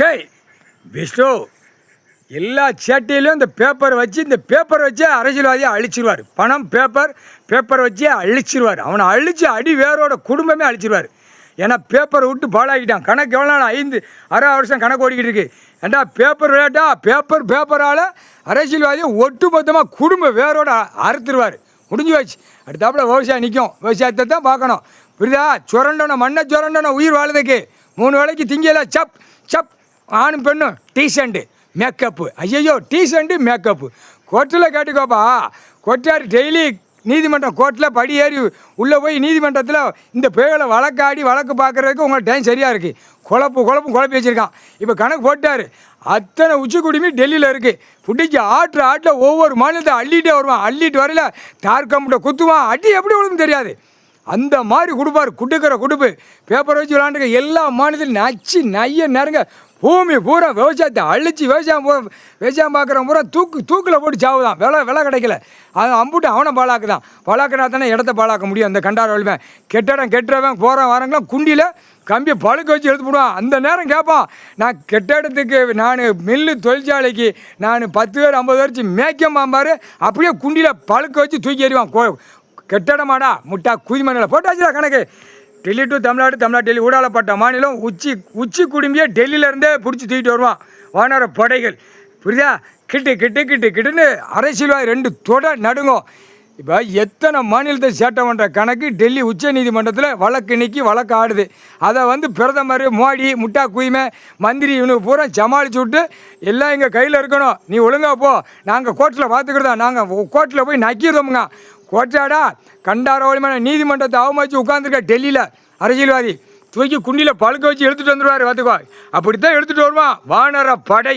சே விஷ்ணு எல்லா சேட்டையிலையும் இந்த பேப்பர் வச்சு அரசியல்வாதியை அழிச்சிருவார். பணம் பேப்பர் வச்சு அழிச்சிருவார். அவனை அழித்து அடி வேரோட குடும்பமே அழிச்சிருவார். ஏன்னா பேப்பரை விட்டு பாழாக்கிட்டான். கணக்கு எவ்வளோ நாள் 6 வருஷம் கணக்கு ஓடிக்கிட்டு இருக்கு. ஏண்டா பேப்பர் விளையாட்டா பேப்பரால் அரசியல்வாதியை ஒட்டுமொத்தமாக குடும்ப வேரோட அறுத்துருவார். முடிஞ்சு வச்சு அடுத்தாப்புல விவசாயம் நிற்கும். விவசாயத்தை தான் பார்க்கணும். புரியுதா? மண்ணை சுரண்டணும் உயிர் வாழதுக்கு 3 வேளைக்கு திங்கல சப் ஆணும் பெண்ணும் டீசெண்ட்டு மேக்கப்பு. ஐயோ டீசெண்ட்டு மேக்கப்பு கோர்ட்டில் கேட்டுக்கோப்பா. கோர்ட்டார் டெய்லி நீதிமன்றம் கோர்ட்டில் படி ஏறி உள்ளே போய் நீதிமன்றத்தில் இந்த பேகளை வழக்கு பார்க்குறதுக்கு உங்களுக்கு டைம் சரியாக இருக்குது. குழப்பி வச்சுருக்கான். இப்போ கணக்கு போட்டார். அத்தனை உச்சிக்குடிமி டெல்லியில் இருக்குது. பிடிச்சி ஆட்டில் ஒவ்வொரு மாநிலத்தை அள்ளிகிட்டே வருவான். அள்ளிட்டு வரல தார் கம்பிட்ட குத்துவான். அடி எப்படி விழுந்து தெரியாது. அந்த மாதிரி கொடுப்பார். குடுப்பு பேப்பர் வச்சு விளாண்டுக்க எல்லா மாநிலத்திலும் நச்சு நைய நெருங்க பூமி பூரா விவசாயத்தை அழிச்சு விவசாயம் பார்க்குறவன் பூரா தூக்கில் போட்டு சாவுதான். விலை கிடைக்கல. அது அம்புட்டு அவனை பாழாக்குனா தானே இடத்த பாழாக்க முடியும். அந்த கண்டார வலிமை கெட்டுறவன் போகிறவன் வரங்களாம் குண்டியில் கம்பியை பழுக்க வச்சு எடுத்து போடுவான். அந்த நேரம் கேட்பான், நான் கெட்ட இடத்துக்கு நான் மில்லு தொழிற்சாலைக்கு நான் 10 பேர் 50 பேர் மேய்க்க மாம்பார். அப்படியே குண்டியில் பழுக்க வச்சு தூக்கி எறிவான். கெட்டடமாடா முட்டா குதிமணியில் போட்டாச்சுடா கணக்கு. டெல்லி டு தமிழ்நாடு டெல்லி ஊடாலப்பட்ட மாநிலம் உச்சி குடும்பியே டெல்லியிலேருந்தே பிடிச்சி தூக்கிட்டு வருவான் வானர படைகள். புரியுதா? கிட்டுன்னு அரசியல்வாதி 2 தொட நடுங்கும். இப்போ எத்தனை மாநிலத்தை சேட்டை பண்ணுற கணக்கு டெல்லி உச்ச நீதிமன்றத்தில் வழக்கு ஆடுது. அதை பிரதமர் மோடி முட்டா குயிமை மந்திரி இவனுக்கு பூரா சமாளிச்சு விட்டு எல்லாம் எங்கள் கையில் இருக்கணும், நீ ஒழுங்கா போ, நாங்கள் கோர்ட்டில் பார்த்துக்கிறதா, நாங்கள் கோர்ட்டில் போய் நக்கிடுவோமுங்க. கோர்ட்டாடா கண்டார வலிமான நீதிமன்றத்தை அவமதிச்சு உட்காந்துருக்க டெல்லியில் அரசியல்வாதி தூக்கி குண்டியில் பழுக்க வச்சு எடுத்துகிட்டு வந்துடுவார். பார்த்துக்கோ. அப்படித்தான் எடுத்துகிட்டு வருவான் வானர படை.